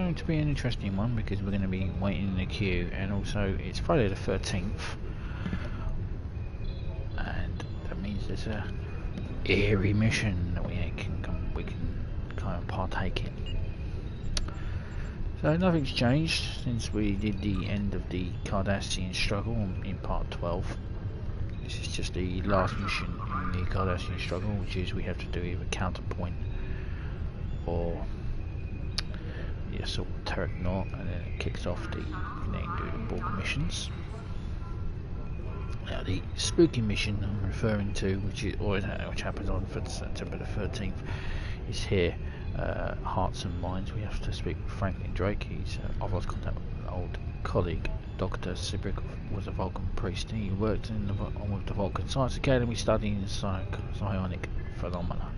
going to be an interesting one because we're going to be waiting in the queue, and also it's Friday the 13th, and that means there's a eerie mission that we can kind of partake in. So nothing's changed since we did the end of the Cardassian struggle in part 12. This is just the last mission in the Cardassian struggle, which is we have to do either counterpoint or the assault turret knot, and then it kicks off the, you can then do the Borg missions. Now the spooky mission I'm referring to, which happens on September the 13th, is here. Hearts and Minds. We have to speak with Franklin Drake. I've lost contact with an old colleague. Dr. Sibrick was a Vulcan priest. He worked with the Vulcan Science Academy studying psionic phenomena.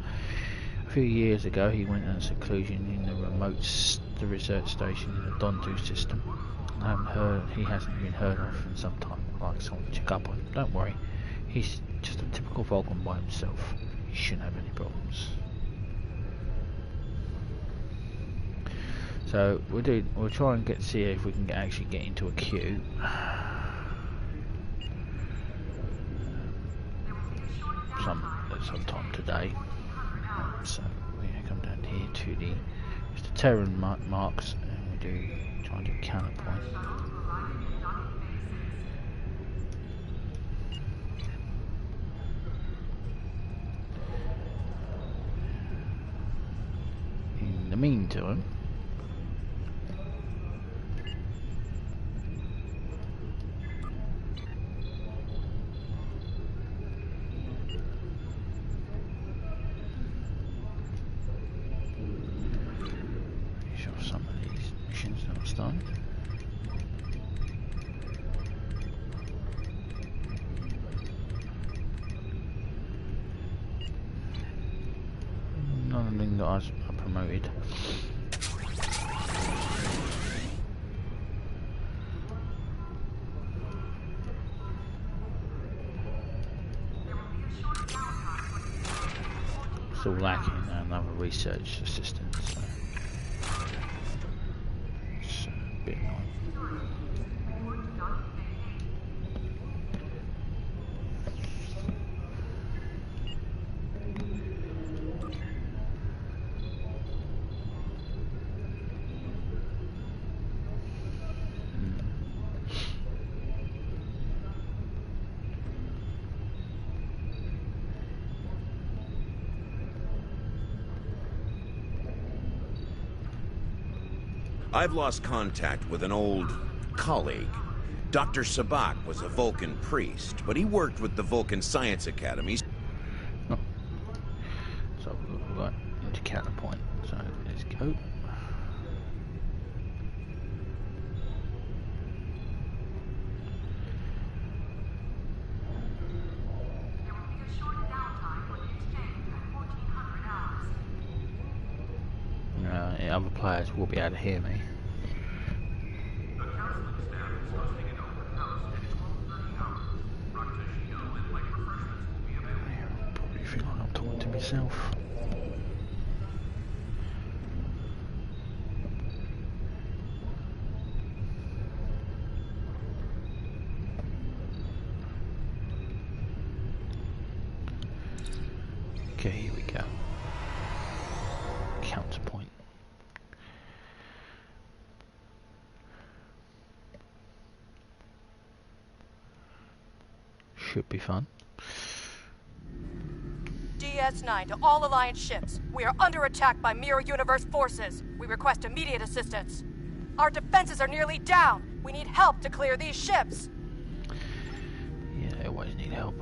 A few years ago he went on seclusion in the remote research station in the Dondu system. He hasn't been heard of in some time. I'd like someone to check up on him. Don't worry, he's just a typical Vulcan by himself. He shouldn't have any problems. So we'll try and see if we can actually get into a queue. Sometime today. So we're gonna come down here to the Terran marks, and we try and do counterpoint. In the meantime, nothing that I promoted. Still lacking another research assistant, so it's a bit annoying. I've lost contact with an old colleague. Dr. Sabak was a Vulcan priest, but he worked with the Vulcan Science Academy. Oh. So we've got into counterpoint. So let's go. Other players will be able to hear me. I probably feel like I'm talking to myself. Okay, here we go. Counterpoint. Should be fun. DS9 to all Alliance ships. We are under attack by Mirror Universe forces. We request immediate assistance. Our defenses are nearly down. We need help to clear these ships. Yeah, they always need help.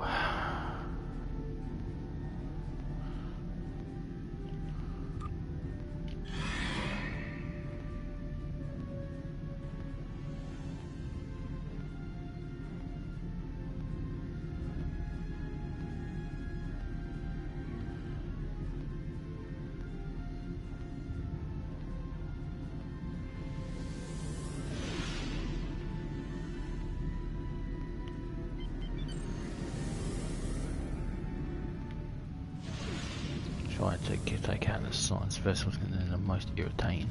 Try to take out the science vessels, and then the most irritating.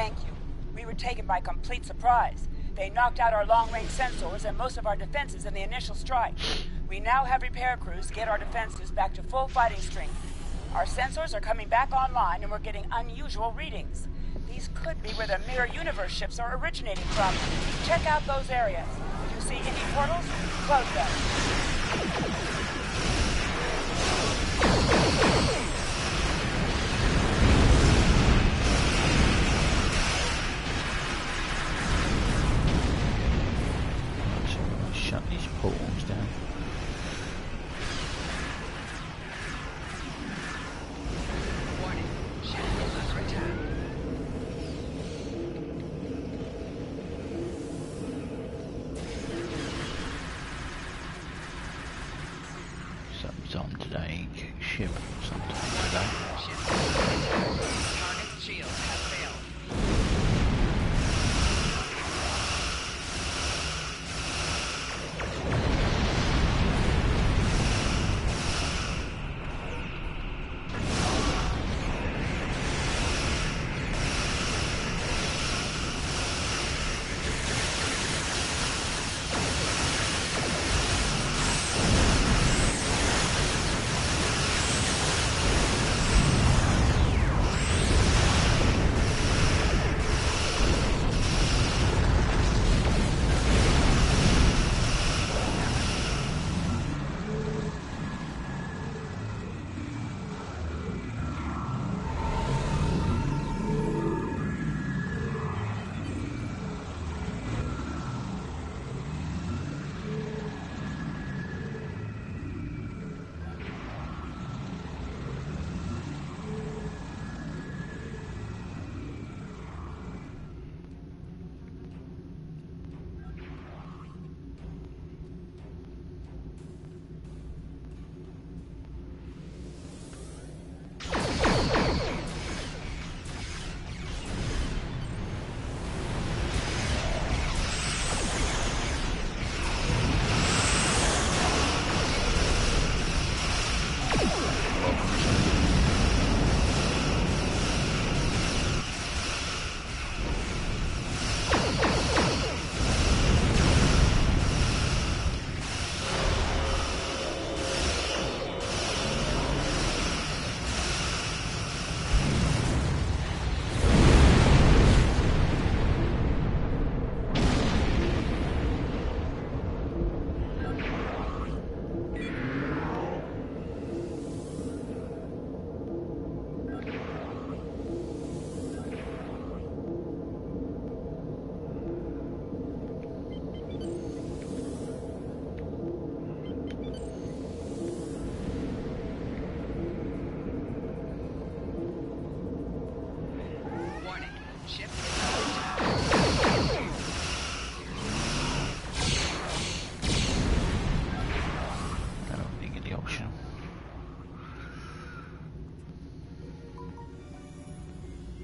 Thank you. We were taken by complete surprise. They knocked out our long-range sensors and most of our defenses in the initial strike. We now have repair crews to get our defenses back to full fighting strength. Our sensors are coming back online and we're getting unusual readings. These could be where the Mirror Universe ships are originating from. Check out those areas. If you see any portals, close them. Shut these portals down. Warning, ship is under attack. Something's on today. Ship sometime today. Ship is under attack. Target's shields have failed.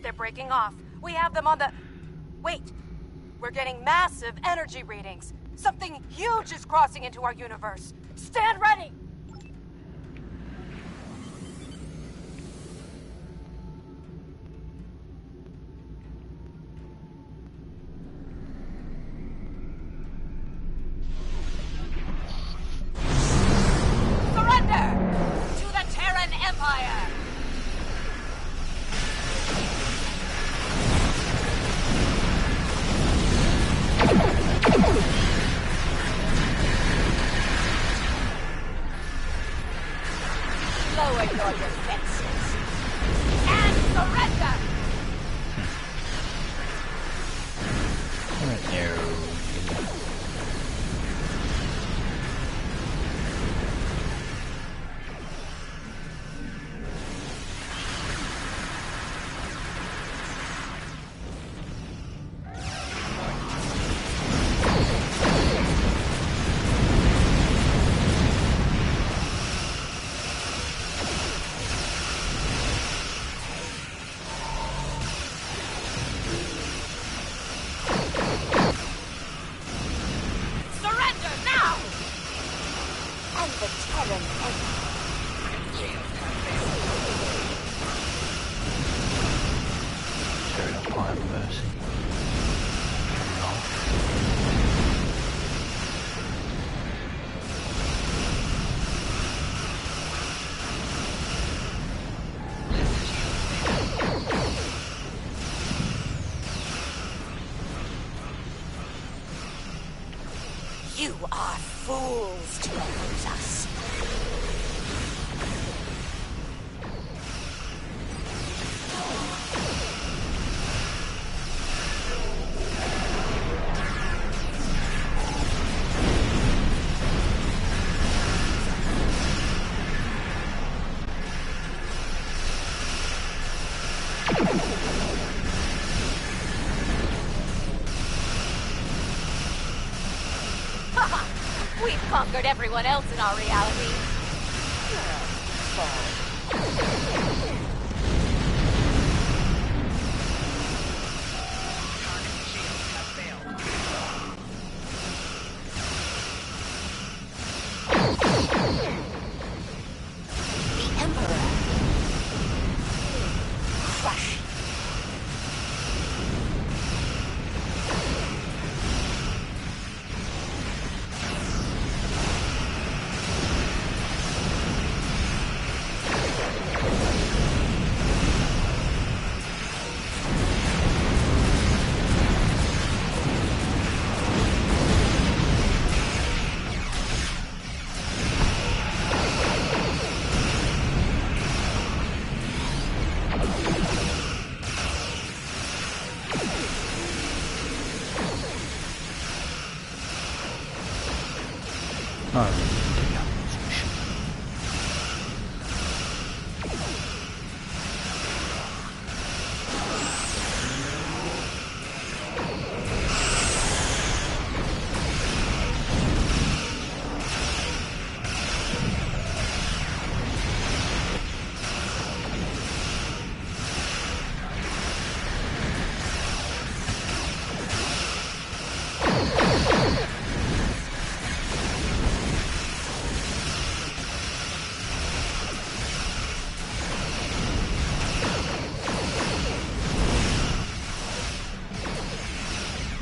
They're breaking off. We have them on the... Wait! We're getting massive energy readings. Something huge is crossing into our universe. Stand ready! Surrender! To the Terran Empire! Lower your defenses and surrender! You are fools to oppose us. We've conquered everyone else in our reality. The Emperor. Crush.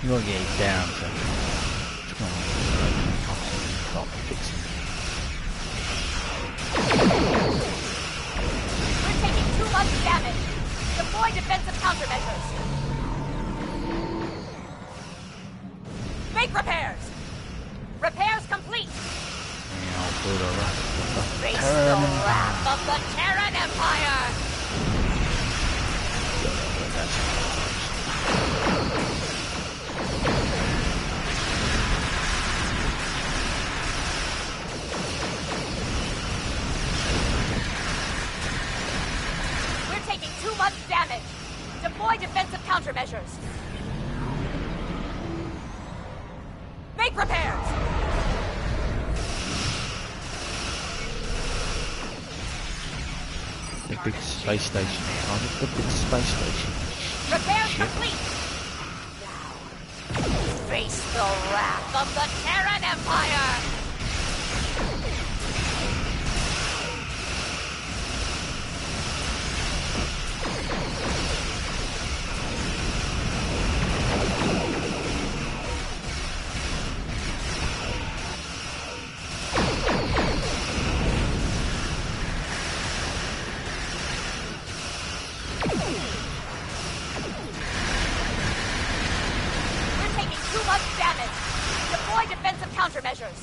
You gotta get it down to We're taking too much damage. Deploy defensive countermeasures. Make repairs. Repairs complete. Yeah, I'll build a Face the wrath of the Terran Empire. We're taking too much damage. Deploy defensive countermeasures. Make repairs. the big space station. Oh, the big space station. Repairs complete. Now, face the wrath of the Terran Empire. Countermeasures.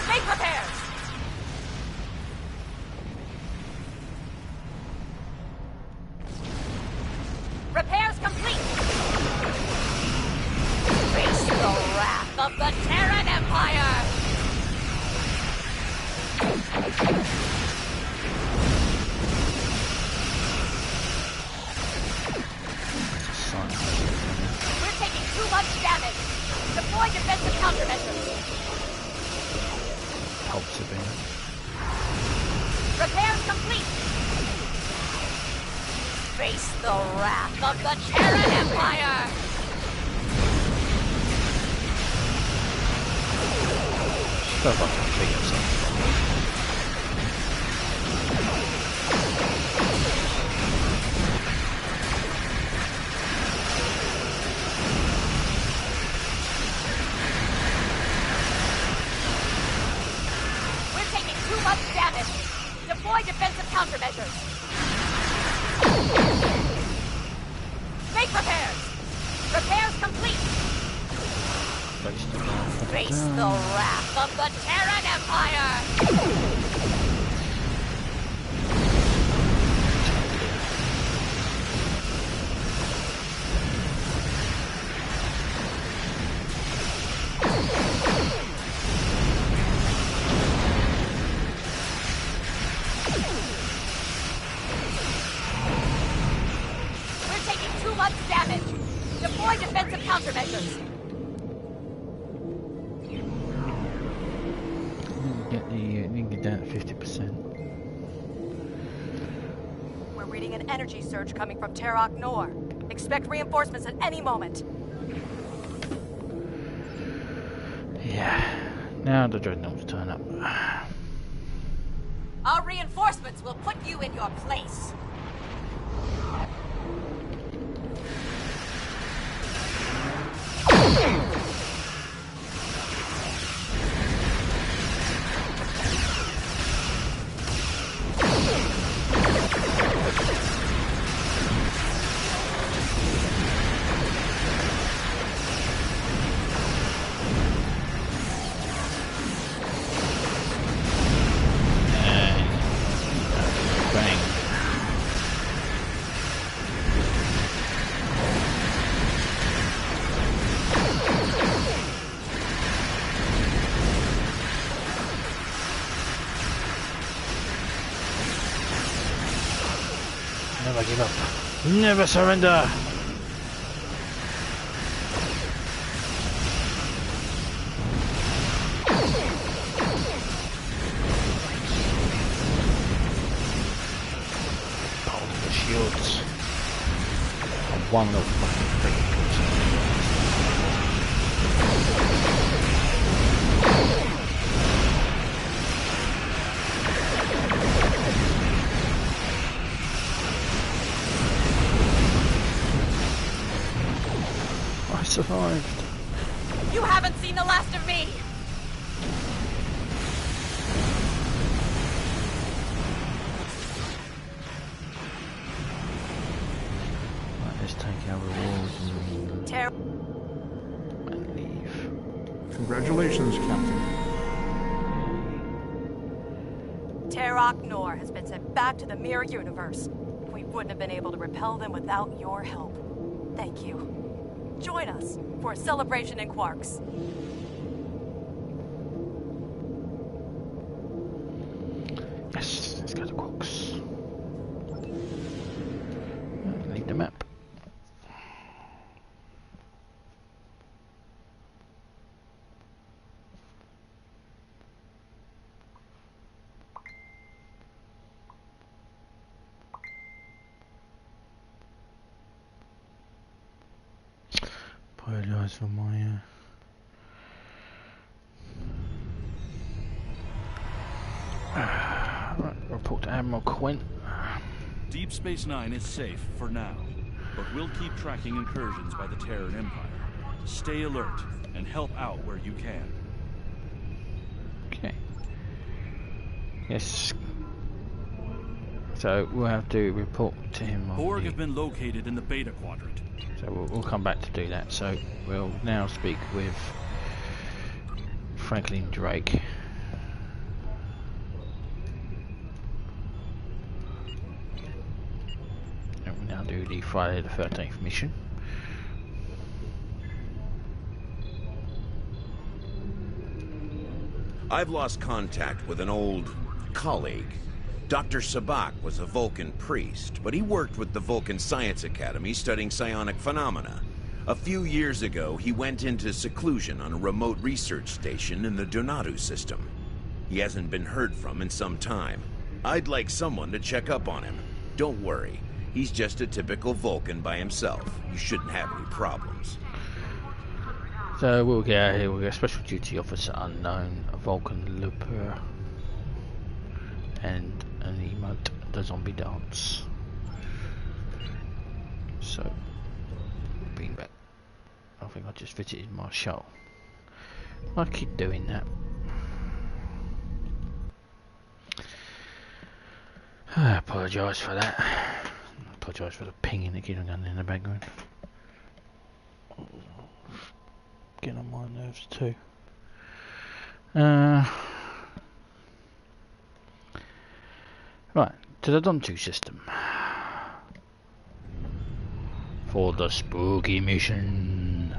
Make repairs. Repairs complete. Face the wrath of the Terran Empire. Too much damage. Deploy defensive countermeasures. Helps a bit. Repairs complete. Face the wrath of the Terran Empire. Stuff up and kill yourself. Much damage. Deploy defensive countermeasures. Make repairs. Repairs complete. Face the wrath of the Terran Empire! We're taking too much damage. Deploy defensive countermeasures. Get down to 50%. We're reading an energy surge coming from Terran Nor. Expect reinforcements at any moment. Yeah. Now the dreadnoughts turn up. Our reinforcements will put you in your place. Bang. Never give up. Never surrender. Shields. One of fucking vehicles. I survived. You haven't seen the last of me! Let's take our rewards and leave. Congratulations, Captain. Terran Nor has been sent back to the Mirror Universe. We wouldn't have been able to repel them without your help. Thank you. Join us for a celebration in Quarks. Yes, let's go to Quarks. Leave the map. Apologise for my right, report to Admiral Quint. Deep Space Nine is safe for now, but we'll keep tracking incursions by the Terran Empire. Stay alert and help out where you can. Okay. Yes. So we'll have to report to him. Borg have been located in the Beta Quadrant. So we'll come back to do that. So we'll now speak with Franklin Drake. And we'll now do the Friday the 13th mission. I've lost contact with an old colleague. Dr. Sabak was a Vulcan priest, but he worked with the Vulcan Science Academy studying psionic phenomena. A few years ago, he went into seclusion on a remote research station in the Donatu system. He hasn't been heard from in some time. I'd like someone to check up on him. Don't worry, he's just a typical Vulcan by himself. You shouldn't have any problems. So we'll get out here. We'll get Special Duty Officer Unknown, a Vulcan Looper, and an emote, the zombie dance. So, being back. I think I just visited my shuttle. I keep doing that. I apologise for that. I apologise for the pinging that keeps on in the background. Getting on my nerves too. Right, to the Dontu system. For the spooky mission.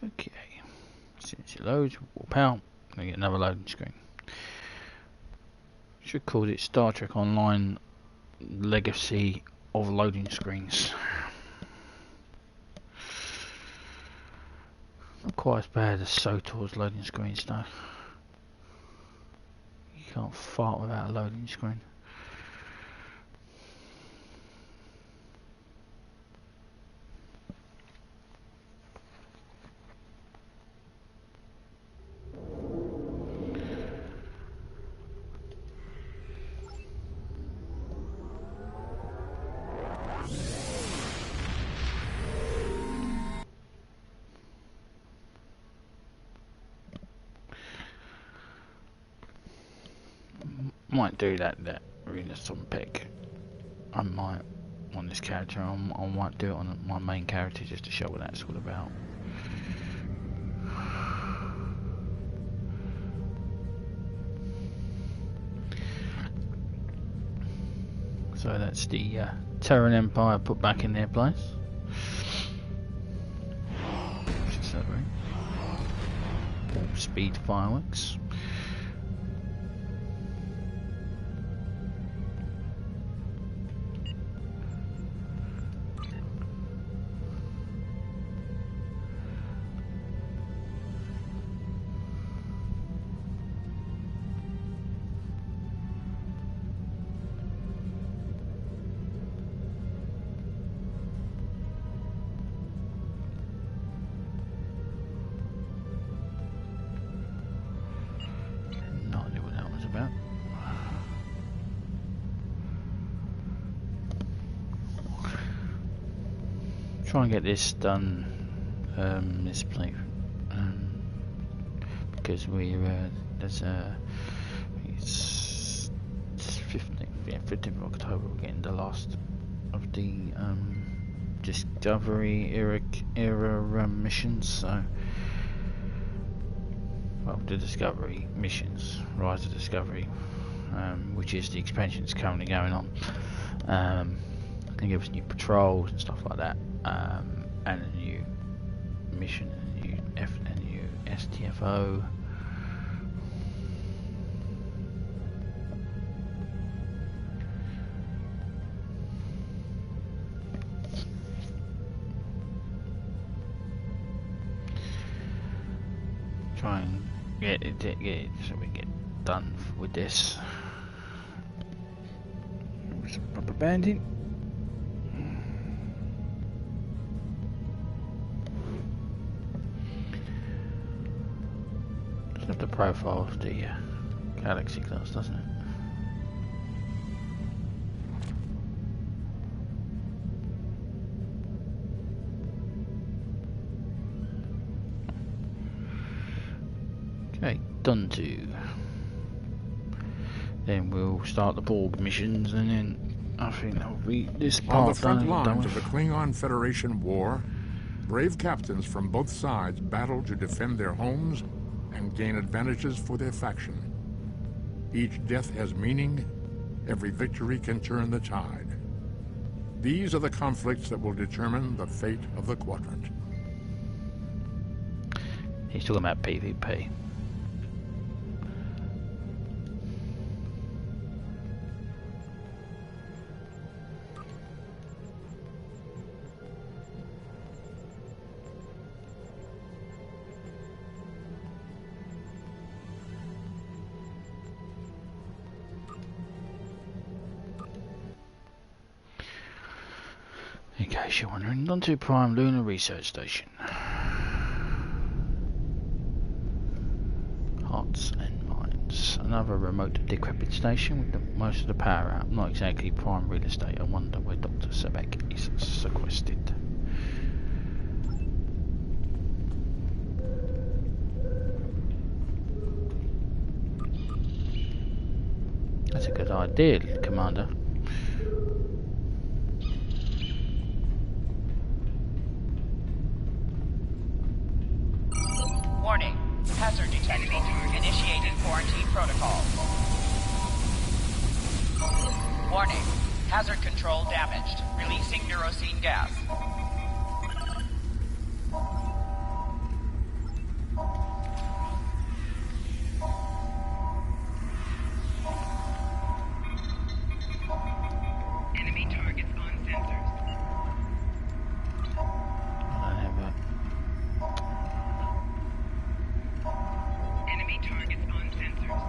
Okay, as soon as it loads, we'll power, and get another loading screen. Should call it Star Trek Online Legacy of Loading Screens. Not quite as bad as SOTOR's loading screens though. You can't fart without a loading screen. Might do that arena some pick. I might on this character. I might do it on my main character just to show what that's all about. So that's the Terran Empire put back in their place. Speed fireworks. Try and get this done this play because there's it's 15th of October. We're getting the last of the Discovery era missions. So, well, the Discovery missions, Rise of Discovery, which is the expansion that's currently going on. They give us new patrols and stuff like that. And a new mission, a new STFO. Try and get it so we get done with this. Rubber banding. The profile of the Galaxy class, doesn't it? Okay, done to. Then we'll start the Borg missions, and then I think that'll be this part. On the front done lines of with. the Klingon Federation war, brave captains from both sides battle to defend their homes and gain advantages for their faction. Each death has meaning. Every victory can turn the tide. These are the conflicts that will determine the fate of the quadrant. He's talking about PvP. In case you're wondering, Dontu Prime Lunar Research Station. Hearts and minds. another remote decrepit station with most of the power out. Not exactly prime real estate. I wonder where Dr. Sebek is sequestered. That's a good idea, Commander. Warning. Hazard detected. Initiating quarantine protocol. Warning. Hazard control damaged. Releasing neurocene gas. Enemy targets on sensors. I don't have that. Enemy targets on sensors.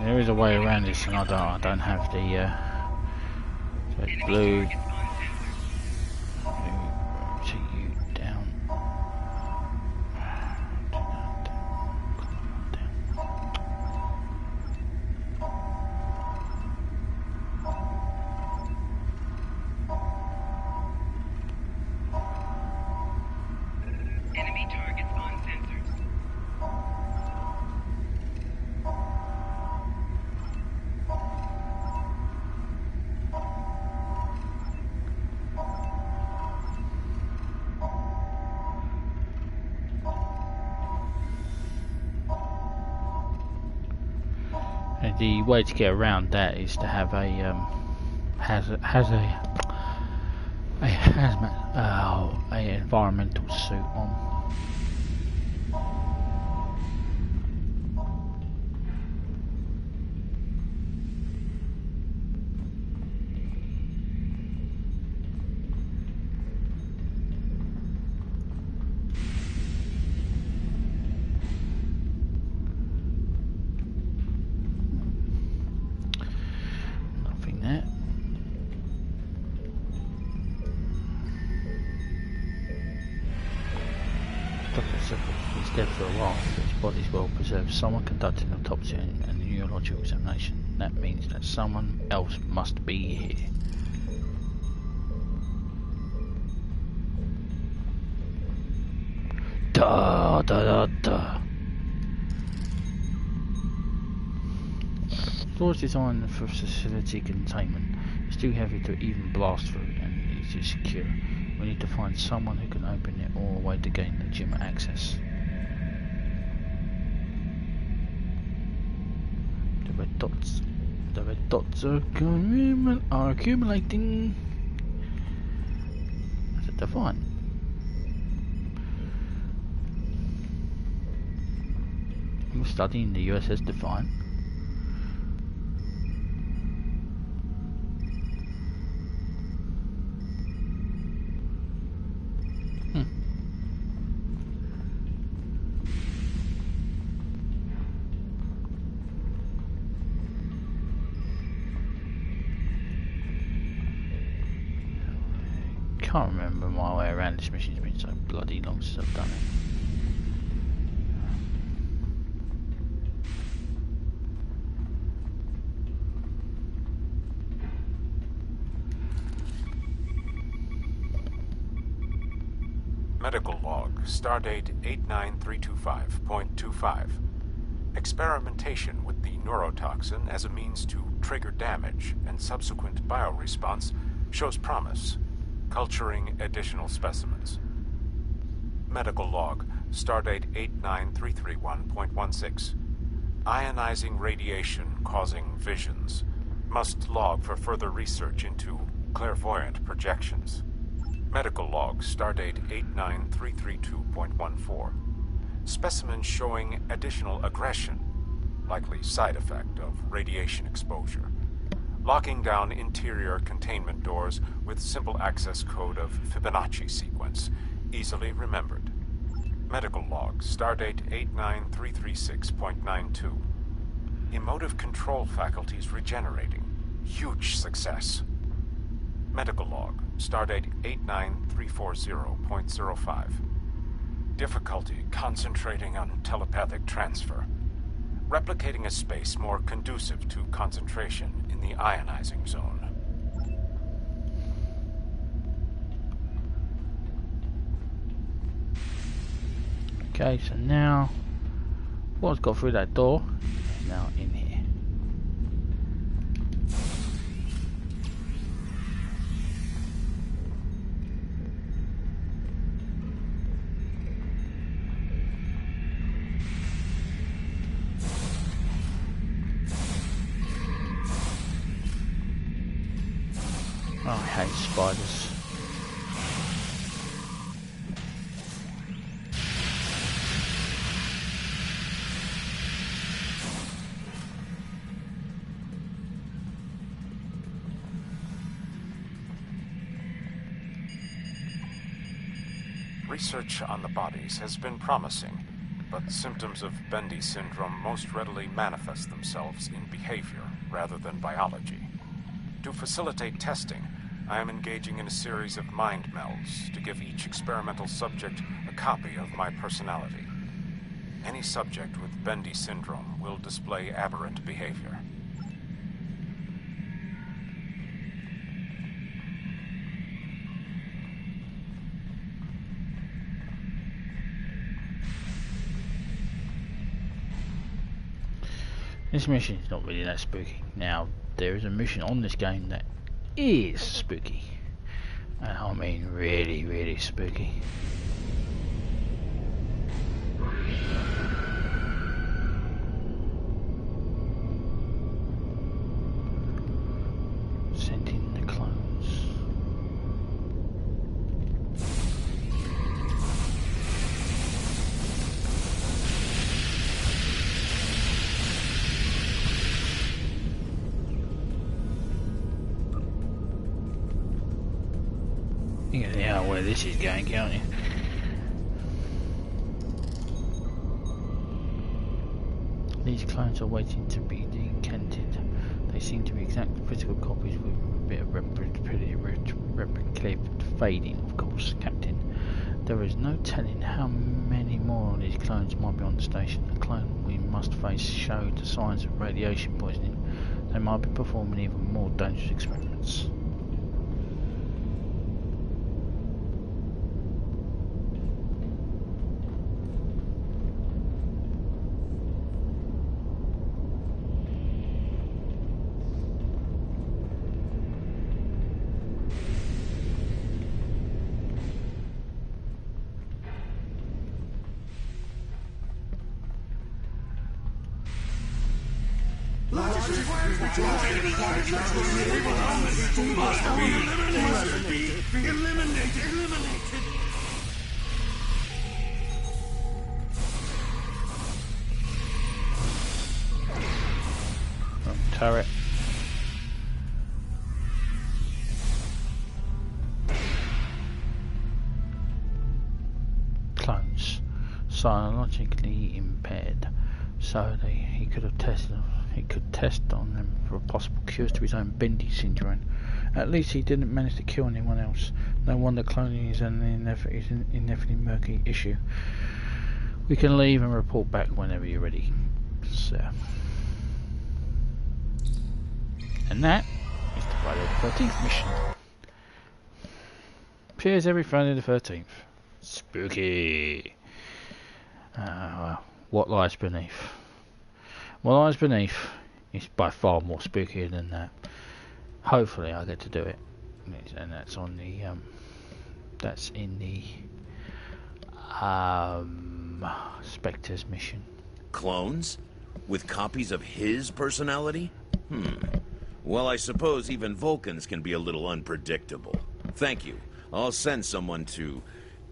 There is a way around this, and I don't have the so it's blue. See you down. Enemy targets on sensors. And the way to get around that is to have a environmental suit on. Nothing there. He's dead for a while, but his body's well preserved. Someone conducted an autopsy and a neurological examination. That means that someone else must be here. Da da da da. Storage designed for facility containment. It's too heavy to even blast through and it's too secure. We need to find someone who can open it or a way to gain legitimate access. The red dots are accumulating. Is it defined? I'm studying the USS Defiant. I can't remember my way around this mission. It's been so bloody long since I've done it. Medical log, stardate 89325.25. Experimentation with the neurotoxin as a means to trigger damage and subsequent bioresponse shows promise. Culturing additional specimens. Medical log, stardate 89331.16. Ionizing radiation causing visions. Must log for further research into clairvoyant projections. Medical log, stardate 89332.14. Specimen showing additional aggression, likely side effect of radiation exposure. Locking down interior containment doors with simple access code of Fibonacci sequence, easily remembered. Medical log, stardate 89336.92. Emotive control faculties regenerating. Huge success. Medical log, stardate 89340.05. Difficulty concentrating on telepathic transfer. replicating a space more conducive to concentration in the ionizing zone. Okay, so now once got through that door, now in here. Oh, I hate spiders. Research on the bodies has been promising, but symptoms of Bendy syndrome most readily manifest themselves in behavior rather than biology. To facilitate testing, I am engaging in a series of mind melds to give each experimental subject a copy of my personality. Any subject with Bendy syndrome will display aberrant behavior. This mission is not really that spooky. Now, there is a mission on this game that is spooky. And I mean really, really spooky. Sending the clones. You can see how where this is going, can't you? These clones are waiting to be decanted. They seem to be exact physical copies with a bit of replicated fading, of course, Captain. There is no telling how many more of these clones might be on the station. The clone we must face showed the signs of radiation poisoning. They might be performing even more dangerous experiments. Turret. Clones. Psychologically impaired. So he could test on them for possible cures to his own Bendy syndrome. At least he didn't manage to kill anyone else. No wonder cloning is an indefinitely murky issue. We can leave and report back whenever you're ready, sir. And that is the Friday the 13th mission. Appears every Friday the 13th. Spooky. Well, what lies beneath? What lies beneath is by far more spookier than that. Hopefully I get to do it. And that's on the that's in the Spectre's mission. Clones? With copies of his personality? Well, I suppose even Vulcans can be a little unpredictable. Thank you. I'll send someone to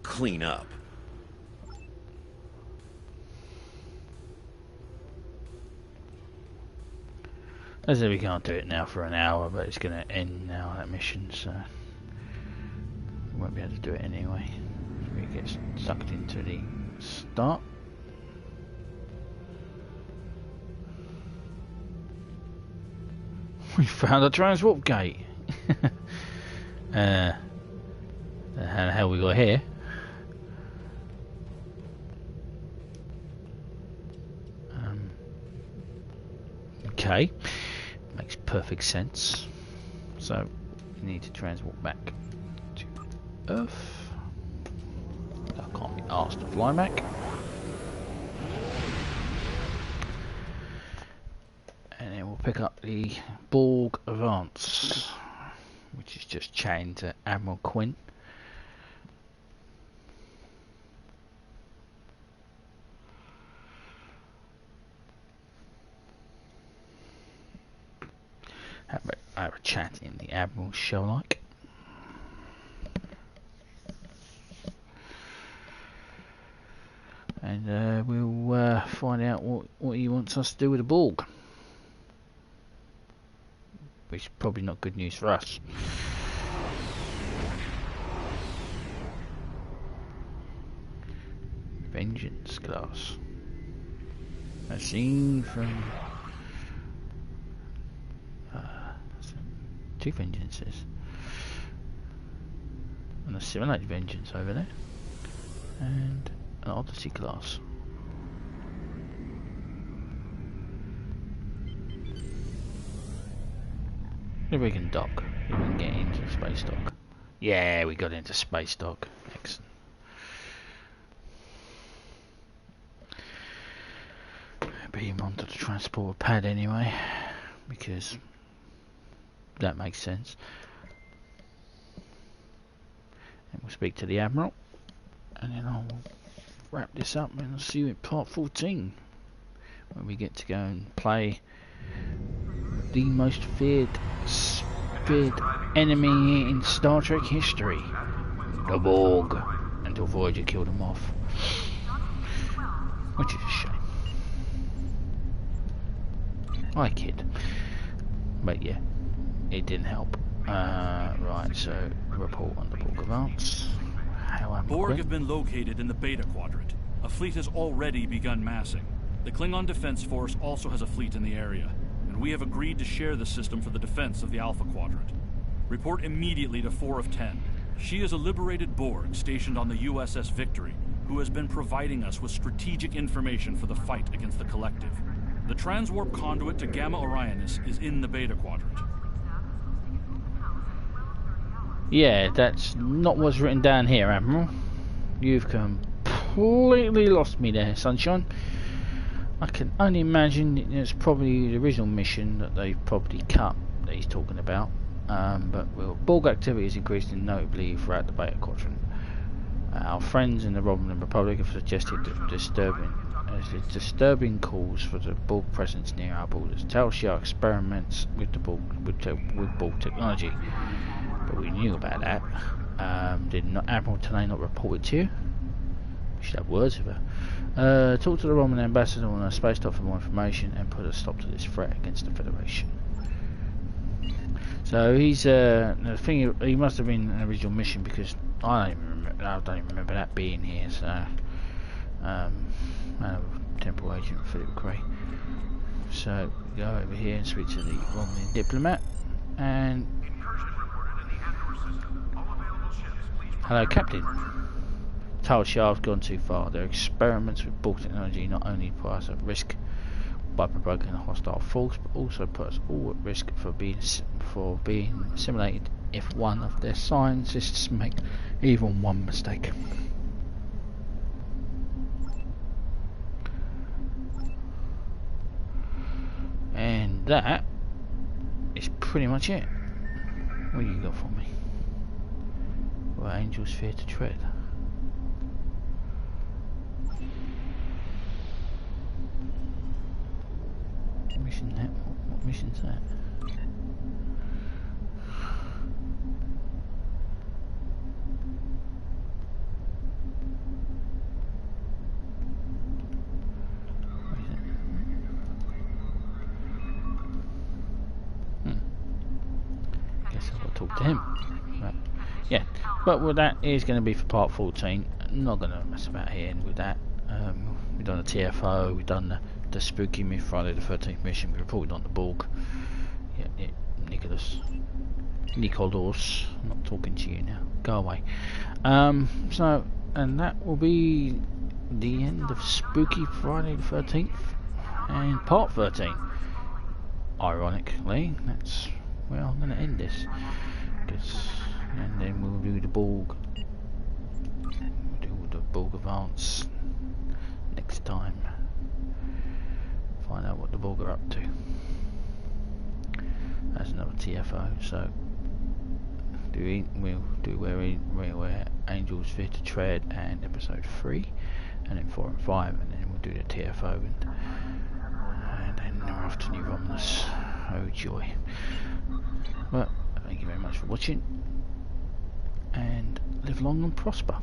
clean up. I said we can't do it now for an hour, but it's going to end now, that mission, so we won't be able to do it anyway. We get sucked into the start. We found a transwarp gate. How the hell we got here? okay. Makes perfect sense. So we need to transport back to Earth. I can't be asked to fly back. And then we'll pick up the Borg Advance, which is just chained to Admiral Quinn. Have a chat in the Admiral's show like. And we'll find out what he wants us to do with the Borg. Which is probably not good news for us. Vengeance class. A scene from two Vengeances. And a simulated Vengeance over there. And an Odyssey class. If we can dock, if we can get into space dock. Yeah, we got into space dock. Excellent. Beam onto the transport pad anyway, because that makes sense. And we'll speak to the Admiral, and then I'll wrap this up and I'll see you in part 14, when we get to go and play the most feared enemy in Star Trek history, the Borg, until Voyager killed them off, which is a shame. I kid, but yeah, it didn't help. Right, so report on the Borg Advance. Borg have been located in the Beta Quadrant. A fleet has already begun massing. The Klingon Defense Force also has a fleet in the area, and we have agreed to share the system for the defense of the Alpha Quadrant. Report immediately to 4 of 10. She is a liberated Borg stationed on the USS Victory, who has been providing us with strategic information for the fight against the Collective. The transwarp conduit to Gamma Orionis is in the Beta Quadrant. Yeah, that's not what's written down here, Admiral. You've completely lost me there, Sunshine. I can only imagine it's probably the original mission that they've probably cut that he's talking about. But Borg activity has increased notably throughout the Beta Quadrant. Our friends in the Romulan Republic have suggested disturbing calls for the Borg presence near our borders. Tal Shiar experiments with the Borg technology, but we knew about that. Did Admiral Tanay not report it to you? We should have words with her. Talk to the Romulan ambassador on a space dock for more information and put a stop to this threat against the Federation. So he's the thing. He must have been an original mission, because I don't even remember that being here. So temporal agent Philip Gray. So go over here and speak to the Romulan diplomat. And hello, Captain. Tal Shiar's gone too far. Their experiments with Borg technology not only put us at risk by provoking a hostile force, but also put us all at risk for being simulated if one of their scientists make even one mistake. And that is pretty much it. What do you got for me? Where angels fear to tread. Mission that? What mission's that? Guess I've got to talk to him. Right. Yeah, but well, that is going to be for part 14. I'm not going to mess about here with that. We've done the TFO, we've done the spooky myth Friday the 13th mission, we reported on the Borg. Yeah, Nicholas, I'm not talking to you now, go away. So, and that will be the end of Spooky Friday the 13th and part 13. ironically, that's where I'm going to end this. And then we'll do the Borg. We'll do the Borg Advance next time. Find out what the Borg are up to. That's another TFO. So we'll do where Angels Fear to Tread and episode 3, and then 4 and 5, and then we'll do the TFO, and then we're off to New Romulus. Oh joy! Well, thank you very much for watching, and live long and prosper.